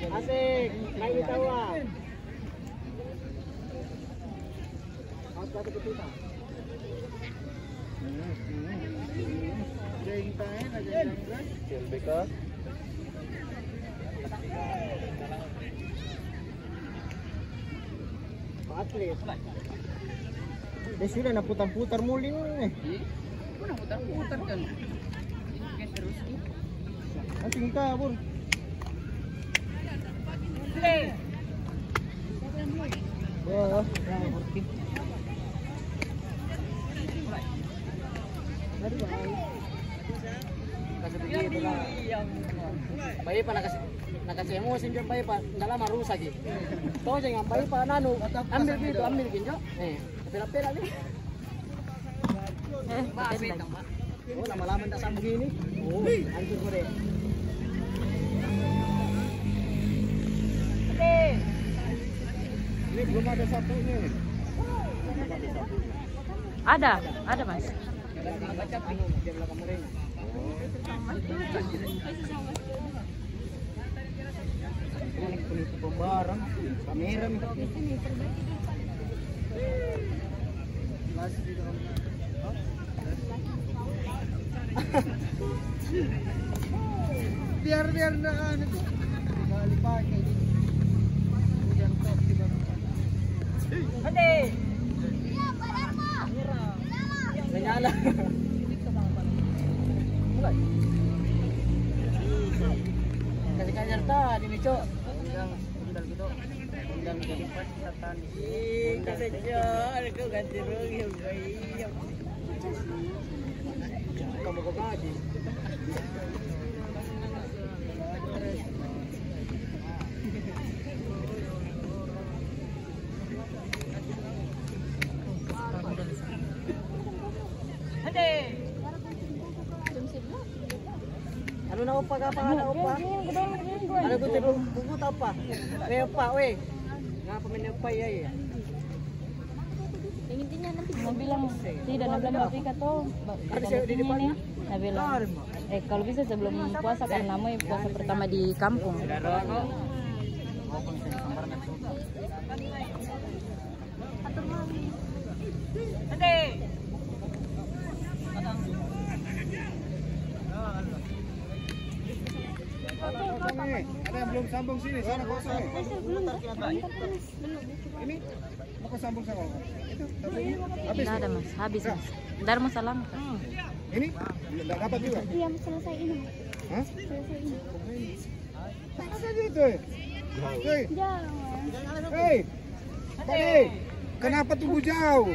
Asik, naik di tawa. Dia sudah nak putar-putar muling nih. Mana putar-putar kan? Nanti kabur. Oh, bayi pa nakasih emosi dyan bayi pa nggak lama rusak gitu. Tahu jangan bayi pa nanu ambil gitu pila-pila nih. Oh lama-lama tak sama begini. Oh hancur ko deh. Ini belum ada satunya. Ada mas. Barang, kamera biar enggak dipakai. Hadi. Menyala. Kasih tadi nih, Cok. Undang gitu. Undang jadi pas kita tani. Kasih aku ganti rugi, iya. Kamu kok gaji? Ano na upa ka pa na upa? Ano ko tiro bugut apa? We upa we. Nga pa men upa yai. Intinya nanti mau bilang tidak nabilang Afrika tuh. Di depan nabilang. Kalau bisa sebelum puasa karena mau puasa pertama di kampung. Ada yang belum sambung sini, sana kosong. Ini mau sambung sama apa? Itu habis. Tidak ada mas, habis mas. Ntar masalah. Ini tidak dapat juga. Iya, selesai ini. Hah? Selesai ini. Mana saja itu? Hei, Jangan. hei, Pak, kenapa tunggu jauh?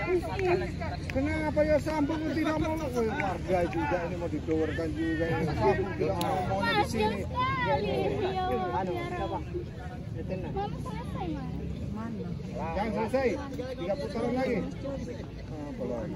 Kenapa ya sambung tidak mau? Warga juga ini mau didorkan juga ini. Tidak mau di sini. Ano, apa? Mama selesai, Mas. Jangan selesai, 3 putaran lagi. Belum.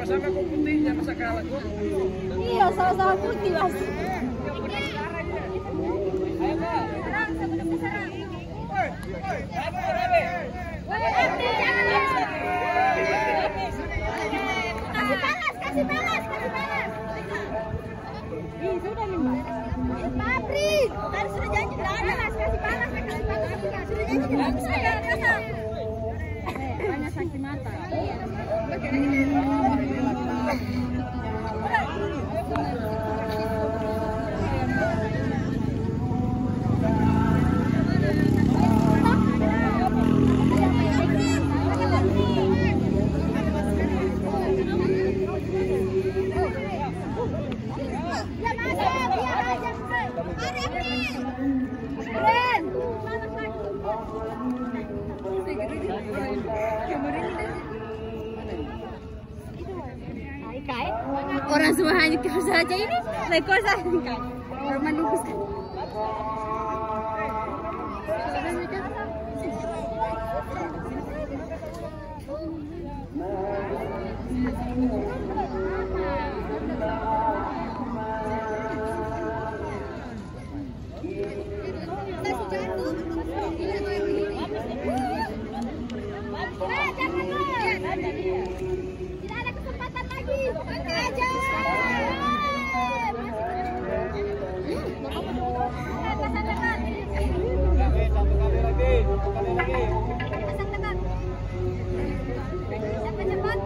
Sama-sama kok putih, jangan masa kalah kok. Iya, sama-sama putih mas. Ayo Kak. Serang, sebelum diserang. Kasih panas, kasih panas, kasih panas. Ih, sudah nih mbak. Pabri, tadi sudah janji panas, kasih panas, kasih panas. Sudah janji tidak bisa ya, rasa. Banyak saksi mata. Orang semua hanya kau saja ini, lekor saja kan. Orang menunggu sekali. Tidak ada kesempatan lagi. Angkat aja. Pasang tangan. Satu kali lagi. Pasang tangan. Siapa cepat?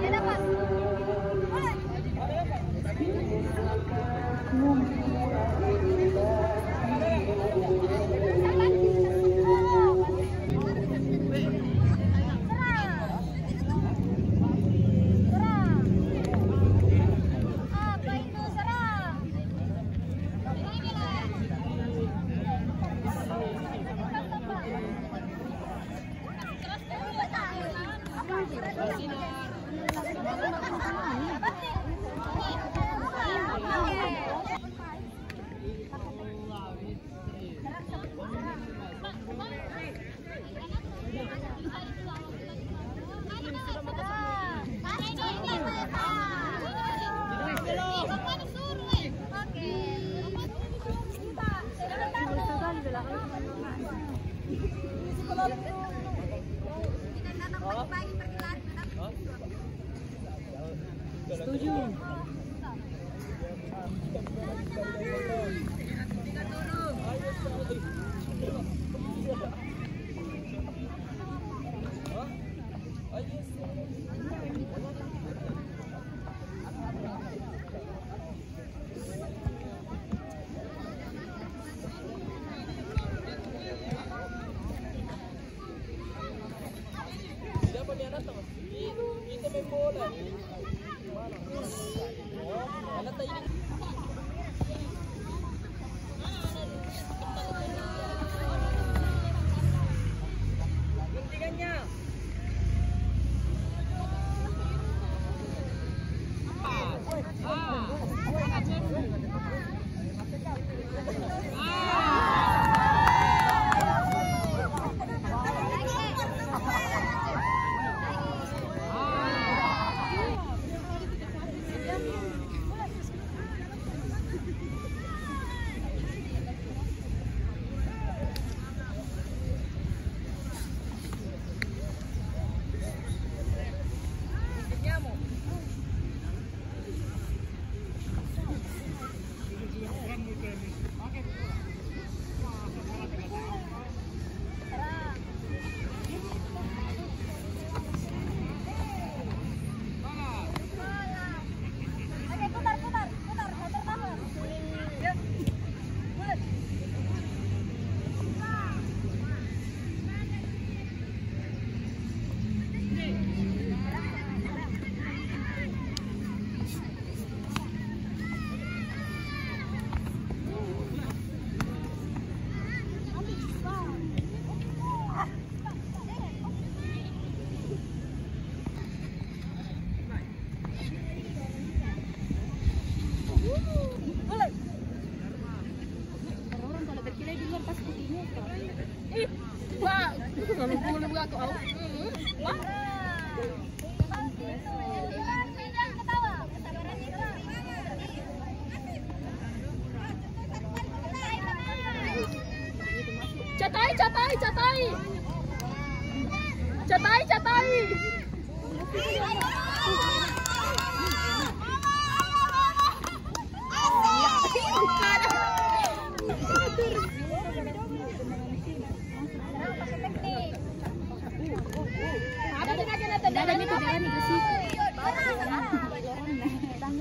Dia dapat. Setuju.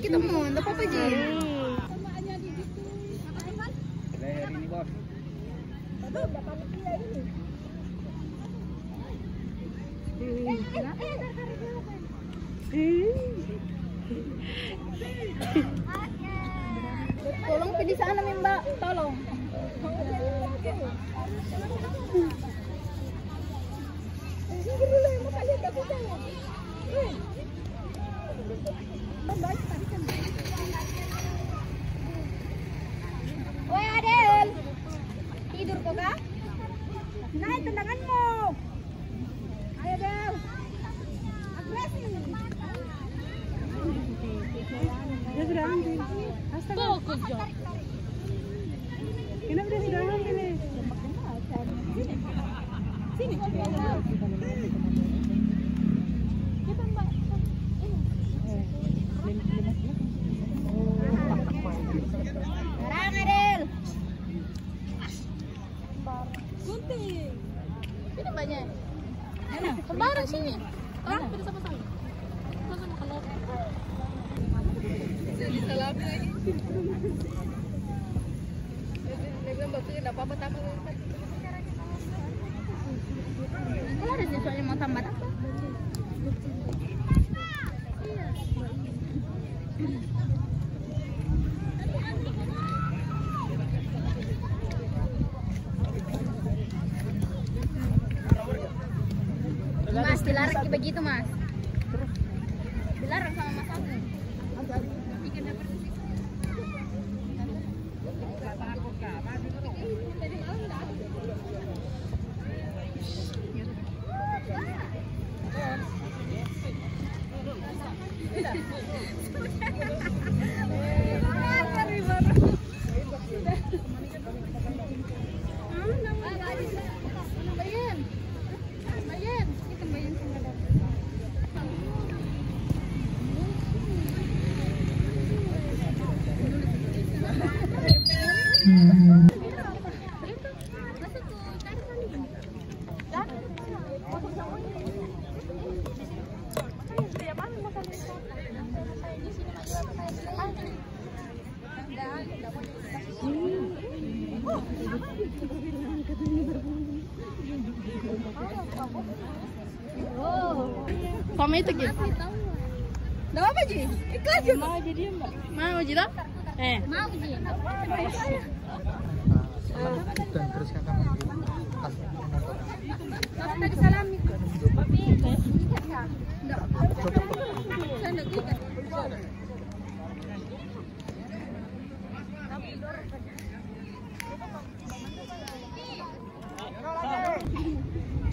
Kita mau, enggak apa-apa aja. Leher ini bos. Tolong pilih sana Mbak, tolong. Woi Adel, tidur kok kak? Naik tendanganmu. Ayo Del, agresif. Dia sudah ambil. Astaga. Kenapa dia sudah ambil nih? Sini. Kita Mbak. Sekarang Adel. Gunting. Ini banyak. Mana? Kembarang sini. Terang kita sama-sama. Sama kalau disalami lagi. Dia bilang bakal enggak apa-apa tambah. Kalau ada siswanya mau tambah apa? Mas, dilarang kayak begitu Mas. Dilarang sama Mas aku. Sama itu gitu. Enggak apa Ji? Ikhlas ya. Mau jadi Mbak. Mau Ji toh? Mau Ji. Dan terus kakak mau tas motor. Tapi tadi salami. Tapi enggak. Saya enggak ikat.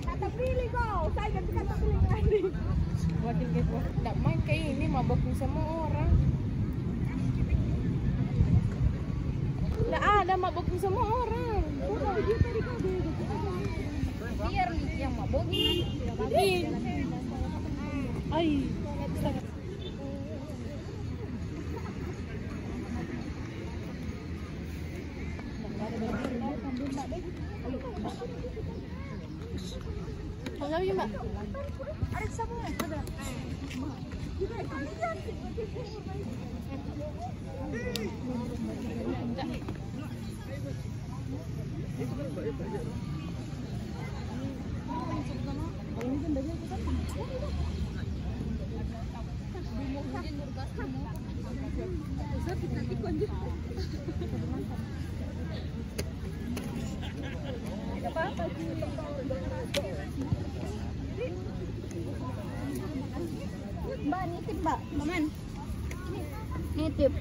Kata pilih kau, saya ganti kata pilih lagi. Wakil gitu. Enggak main kayak ini mabokin sama orang. Enggak ada mabokin sama orang. Biar yang mabokin. Ai. Kalau ya Mbak. Ada sabun ada. Mbak nitip Mbak, Maman. Nitip.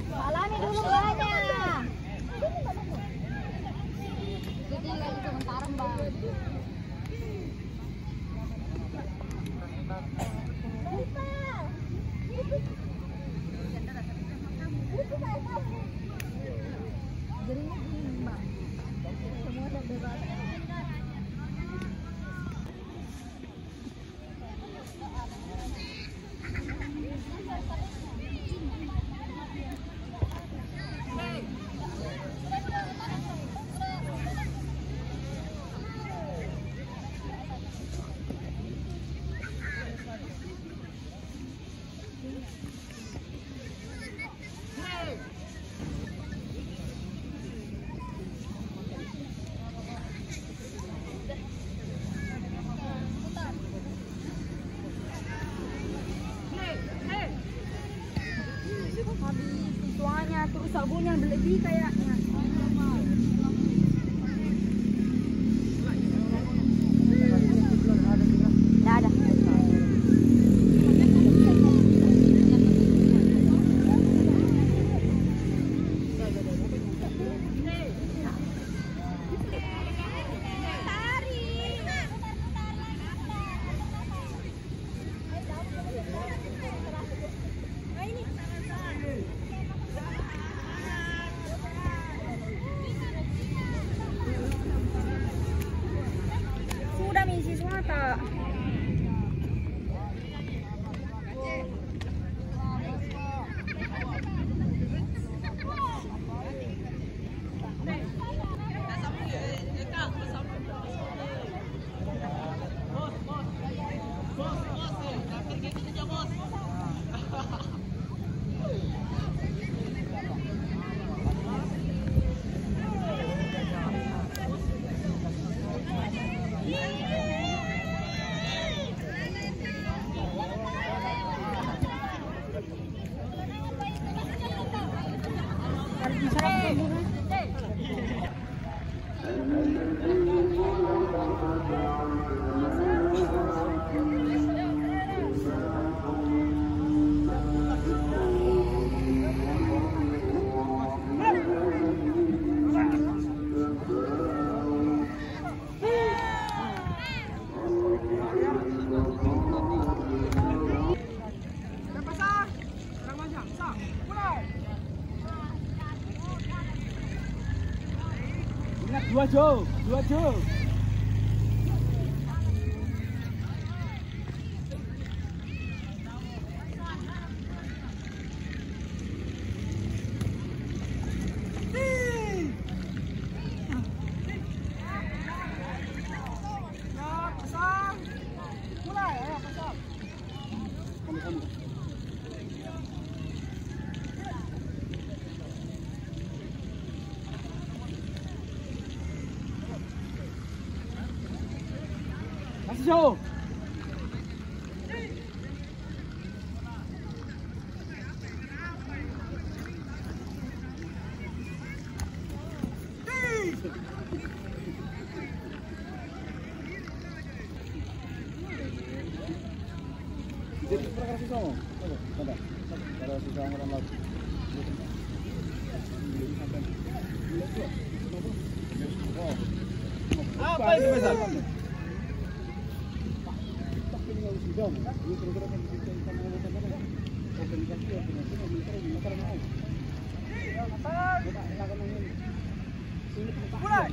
Alami dulu banyak. Jadi lagi sebentar Mbak. Jadinya gini Mbak. Semua ada bebas. Habis tuanya terus sabunnya berlebih kayaknya. Nggak ada. Sudah misi suata. Ingat 2 Jo. Masih jauh. Apa itu besar? Mulai.